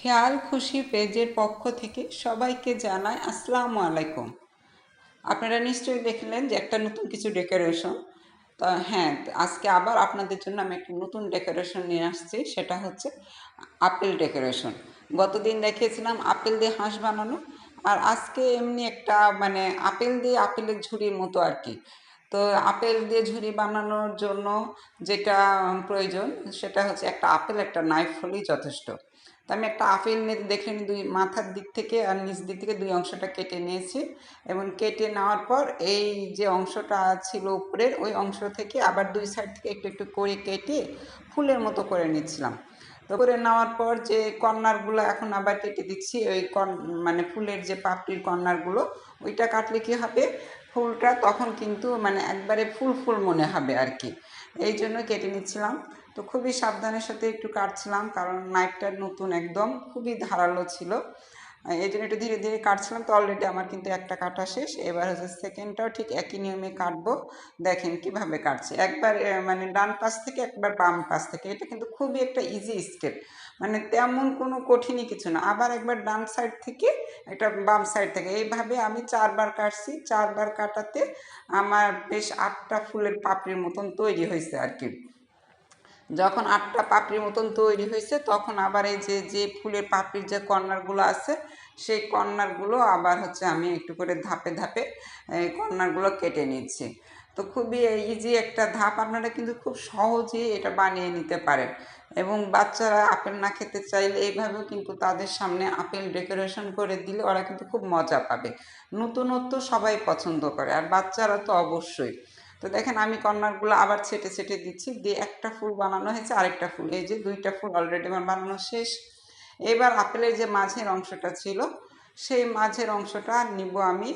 খেয়াল খুশি পেজের পক্ষ থেকে সবাইকে জানাই আসসালামু আলাইকুম। আপনারা নিশ্চয়ই দেখলেন যে একটা নতুন কিছু ডেকোরেশন। তো হ্যাঁ, আজকে আবার আপনাদের জন্য আমি একটা নতুন ডেকোরেশন নিয়ে আসছি, সেটা হচ্ছে আপেল ডেকোরেশন। গতদিন দেখিয়েছিলাম আপেল দিয়ে হাঁস বানানো, আর আজকে এমনি একটা মানে আপেল দিয়ে আপেলের ঝুড়ির মতো আর কি। তো আপেল দিয়ে ঝুড়ি বানানোর জন্য যেটা প্রয়োজন সেটা হচ্ছে একটা আপেল, একটা নাইফ হলেই যথেষ্ট। তো আমি একটা আপেল নিয়ে দেখে নিই, দুই মাথার দিক থেকে আর নিচ দিক থেকে দুই অংশটা কেটে নিয়েছি, এবং কেটে নেওয়ার পর এই যে অংশটা ছিল উপরের ওই অংশ থেকে আবার দুই সাইড থেকে একটু একটু করে কেটে ফুলের মতো করে নিচ্ছিলাম। তো করে নেওয়ার পর যে কর্নারগুলো এখন আবার কেটে দিচ্ছি, ওই মানে ফুলের যে পাপড়ির কর্নারগুলো, ওইটা কাটলে কি হবে, ফুলটা তখন কিন্তু মানে একবারে ফুল ফুল মনে হবে আর কি। এই জন্য কেটে নিচ্ছিলাম। তো খুবই সাবধানের সাথে একটু কাটছিলাম, কারণ নাইফটা নতুন, একদম খুবই ধারালো ছিল। এই জন্য একটু ধীরে ধীরে কাটছিলাম। তো অলরেডি আমার কিন্তু একটা কাটা শেষ, এবার হচ্ছে সেকেন্ডটাও ঠিক একই নিয়মে কাটবো। দেখেন কিভাবে কাটছি, একবার মানে ডান পাশ থেকে একবার বাম পাশ থেকে। এটা কিন্তু খুবই একটা ইজি স্টেপ, মানে তেমন কোনো কঠিনই কিছু না। আবার একবার ডান সাইড থেকে একটা বাম সাইড থেকে, এইভাবে আমি 4বার কাটছি। 4বার কাটাতে আমার বেশ 8টা ফুলের পাপড়ির মতন তৈরি হয়েছে আর কি। যখন 8টা পাপড়ির মতন তৈরি হয়েছে, তখন আবার এই যে যে ফুলের পাপড়ির যে কর্নারগুলো আছে, সেই কর্নারগুলো আবার হচ্ছে আমি একটু করে ধাপে ধাপে এই কর্নারগুলো কেটে নিচ্ছি। তো খুবই ইজি একটা ধাপ, আপনারা কিন্তু খুব সহজেই এটা বানিয়ে নিতে পারেন। এবং বাচ্চারা আপেল না খেতে চাইলে এইভাবেও কিন্তু তাদের সামনে আপেল ডেকোরেশন করে দিলে ওরা কিন্তু খুব মজা পাবে। নতুনত্ব সবাই পছন্দ করে, আর বাচ্চারা তো অবশ্যই। তো দেখেন আমি কর্নারগুলো আবার ছেটে ছেটে দিচ্ছি, দিয়ে একটা ফুল বানানো হয়েছে, আরেকটা ফুল, এই যে 2টা ফুল অলরেডি আমার বানানো শেষ। এবার আপেলের যে মাঝের অংশটা ছিল, সেই মাঝের অংশটা নিব আমি।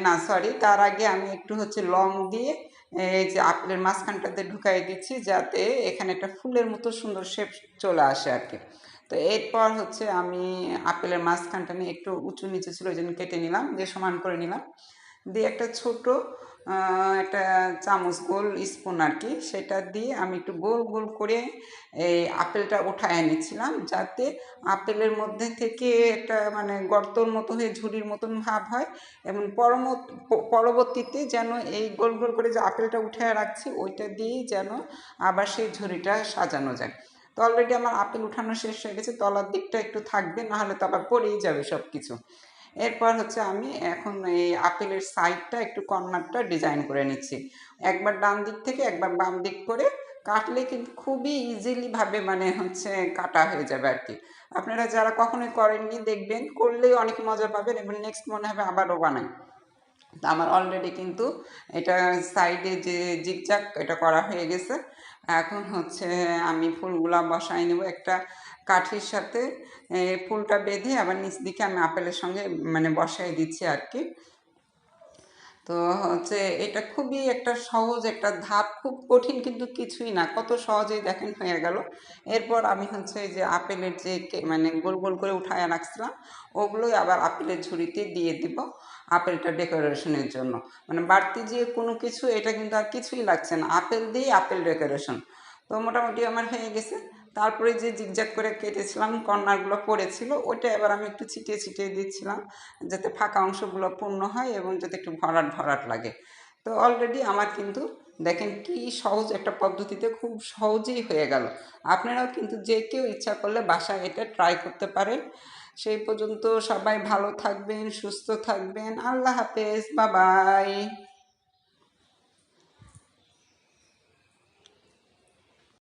না সরি, তার আগে আমি একটু হচ্ছে লং দিয়ে এই যে আপেলের মাঝখানটাতে ঢুকাই দিচ্ছি, যাতে এখানে একটা ফুলের মতো সুন্দর শেপ চলে আসে আর কি। তো এরপর হচ্ছে আমি আপেলের মাঝখানটা নিয়ে একটু উঁচু নিচে ছিল, ওই জন্য কেটে নিলাম, দিয়ে সমান করে নিলাম। দিয়ে একটা ছোট একটা চামচ, গোল স্পুন আর কি, সেটা দিয়ে আমি একটু গোল গোল করে এই আপেলটা উঠায় নিচ্ছিলাম, যাতে আপেলের মধ্যে থেকে একটা মানে গর্তর মতো হয়ে ঝুড়ির মতন ভাব হয়। এবং পরবর্তীতে যেন এই গোল গোল করে যে আপেলটা উঠায় রাখছি, ওইটা দিয়েই যেন আবার সেই ঝুড়িটা সাজানো যায়। তো অলরেডি আমার আপেল উঠানো শেষ হয়ে গেছে, তলার দিকটা একটু থাকবে, নাহলে তো আবার পড়েই যাবে সব কিছু। এরপর হচ্ছে আমি এখন এই আপেলের সাইডটা একটু কর্নারটা ডিজাইন করে নিচ্ছি, একবার ডান দিক থেকে একবার বাম দিক করে কাটলে কিন্তু খুবই ইজিলি ভাবে মানে হচ্ছে কাটা হয়ে যাবে আর কি। আপনারা যারা কখনোই করেননি, দেখবেন করলেই অনেক মজা পাবেন, এবং নেক্সট মনে হবে আবারও বানাই। তা আমার অলরেডি কিন্তু এটা সাইডে যে জিগজ্যাগ এটা করা হয়ে গেছে। এখন হচ্ছে আমি ফুলগুলা বসাই নেব একটা কাঠির সাথে। ফুলটা বেঁধে আবার নিচ দিকে আমি আপেলের সঙ্গে মানে বসাই দিচ্ছি আর কি। তো হচ্ছে এটা খুবই একটা সহজ একটা ধাপ, খুব কঠিন কিন্তু কিছুই না, কত সহজেই দেখেন হয়ে গেল। এরপর আমি হচ্ছে এই যে আপেলের যে মানে গোল গোল করে উঠায় রাখছিলাম, ওগুলোই আবার আপেলের ঝুড়িতে দিয়ে দিব আপেলটা ডেকোরেশনের জন্য। মানে বাড়তি যে কোনো কিছু, এটা কিন্তু আর কিছুই লাগছে না, আপেল দিয়ে আপেল ডেকোরেশন। তো মোটামুটি আমার হয়ে গেছে। তারপরে যে জিগজ্যাগ করে কেটেছিলাম, কর্নারগুলো পড়েছিল, ওইটা এবার আমি একটু ছিটিয়ে ছিটিয়ে দিচ্ছিলাম, যাতে ফাঁকা অংশগুলো পূর্ণ হয় এবং যাতে একটু ভরাট ভরাট লাগে। তো অলরেডি আমার কিন্তু দেখেন কি সহজ একটা পদ্ধতিতে খুব সহজেই হয়ে গেল। আপনারাও কিন্তু যে কেউ ইচ্ছা করলে বাসায় এটা ট্রাই করতে পারেন। সেই পর্যন্ত সবাই ভালো থাকবেন, সুস্থ থাকবেন। আল্লাহ হাফেজ, বাবাই।